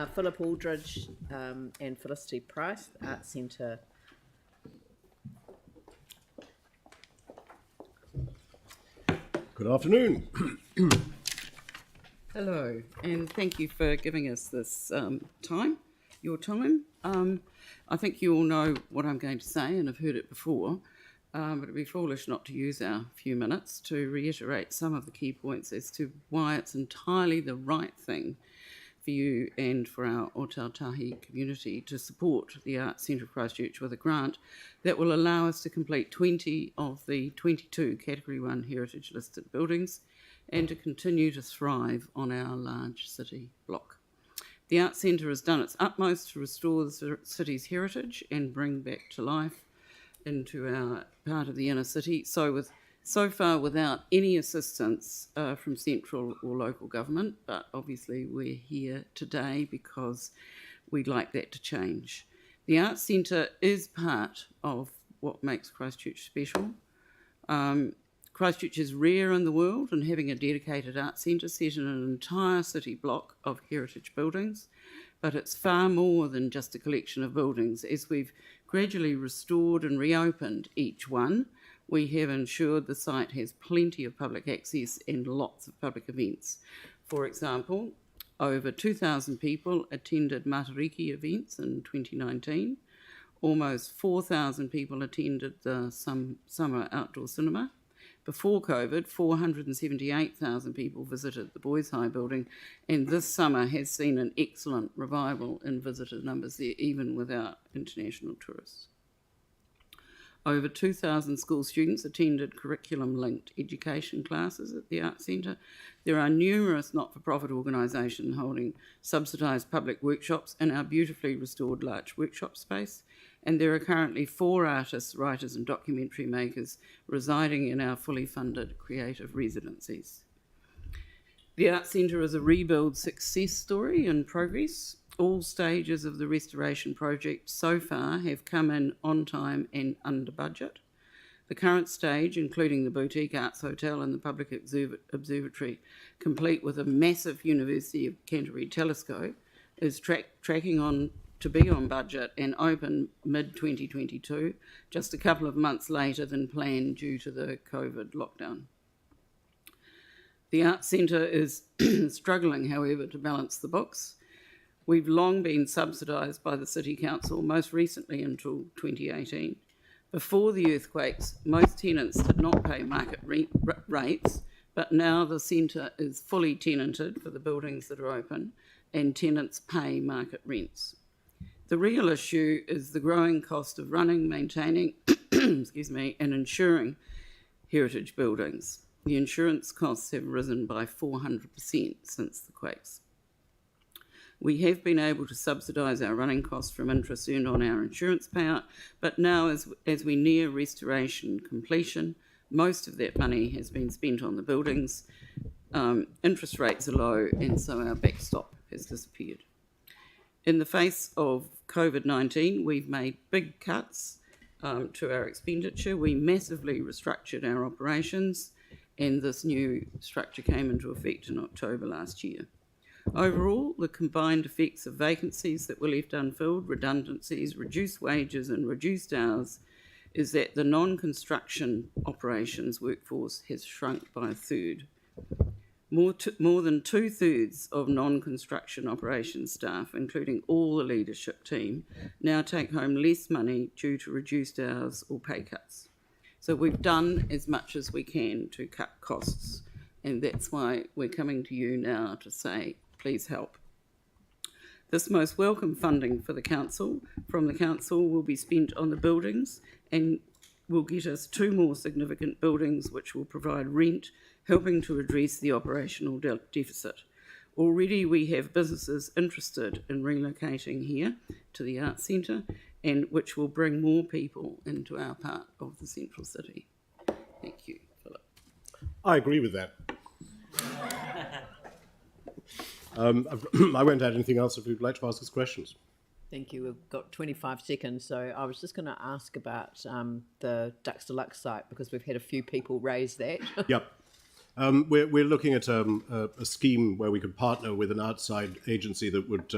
Philip Aldridge and Felicity Price, Arts Centre. Good afternoon. Hello, and thank you for giving us this your time. I think you all know what I'm going to say and have heard it before, but it'd be foolish not to use our few minutes to reiterate some of the key points as to why it's entirely the right thing for you and for our Ōtautahi community to support the Arts Centre of Christchurch with a grant that will allow us to complete 20 of the 22 Category 1 heritage listed buildings and to continue to thrive on our large city block. The Arts Centre has done its utmost to restore the city's heritage and bring back to life into our part of the inner city, so far without any assistance from central or local government, but obviously we're here today because we'd like that to change. The Arts Centre is part of what makes Christchurch special. Christchurch is rare in the world in having a dedicated arts centre set in an entire city block of heritage buildings, but it's far more than just a collection of buildings. As we've gradually restored and reopened each one, we have ensured the site has plenty of public access and lots of public events. For example, over 2,000 people attended Matatiki events in 2019. Almost 4,000 people attended the summer outdoor cinema. Before COVID, 478,000 people visited the Boys High building, and this summer has seen an excellent revival in visitor numbers there, even without international tourists. Over 2,000 school students attended curriculum-linked education classes at the Arts Centre. There are numerous not-for-profit organisations holding subsidised public workshops in our beautifully restored large workshop space, and there are currently 4 artists, writers and documentary makers residing in our fully funded creative residencies. The Arts Centre is a rebuild success story in progress. All stages of the restoration project so far have come in on time and under budget. The current stage, including the boutique arts hotel and the public observatory, complete with a massive University of Canterbury telescope, is tracking on to be on budget and open mid-2022, just a couple of months later than planned due to the COVID lockdown. The Arts Centre is struggling, however, to balance the books. We've long been subsidised by the City Council, most recently until 2018. Before the earthquakes, most tenants did not pay market rates, but now the centre is fully tenanted for the buildings that are open, and tenants pay market rents. The real issue is the growing cost of running, maintaining, and insuring heritage buildings. The insurance costs have risen by 400% since the quakes. We have been able to subsidise our running costs from interest earned on our insurance payout, but now as we near restoration completion, most of that money has been spent on the buildings. Interest rates are low, and so our backstop has disappeared. In the face of COVID-19, we've made big cuts to our expenditure. We massively restructured our operations, and this new structure came into effect in October last year. Overall, the combined effects of vacancies that were left unfilled, redundancies, reduced wages and reduced hours is that the non-construction operations workforce has shrunk by a third. More than 2/3 of non-construction operations staff, including all the leadership team, now take home less money due to reduced hours or pay cuts. So we've done as much as we can to cut costs, and that's why we're coming to you now to say, please help. This most welcome funding from the council will be spent on the buildings and will get us 2 more significant buildings which will provide rent, helping to address the operational deficit. Already we have businesses interested in relocating here to the Arts Centre, and which will bring more people into our part of the central city. Thank you, Philip. I agree with that. I won't add anything else if you'd like to ask us questions. Thank you. We've got 25 seconds, so I was just going to ask about the Ducks Deluxe site, because we've had a few people raise that. Yep. We're looking at a scheme where we could partner with an outside agency that would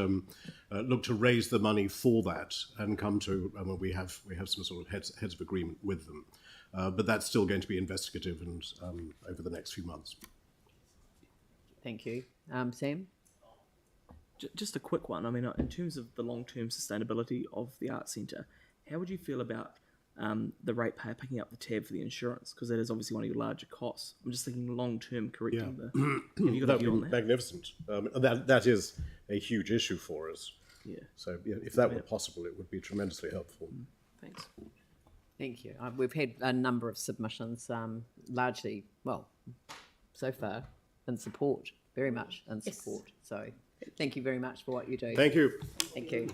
look to raise the money for that and come to. We have some sort of heads of agreement with them, but that's still going to be investigative and over the next few months. Thank you. Sam? Just a quick one. I mean, in terms of the long-term sustainability of the Arts Centre, how would you feel about the ratepayer picking up the tab for the insurance? Because that is obviously one of your larger costs. I'm just thinking long-term correcting the... Have you got a That view on would be that? magnificent. That is a huge issue for us. Yeah, So if that were possible, it would be tremendously helpful. thanks. Thank you. We've had a number of submissions, largely, well, so far, in support, very much in support. So thank you very much for what you do. Thank you. Thank you.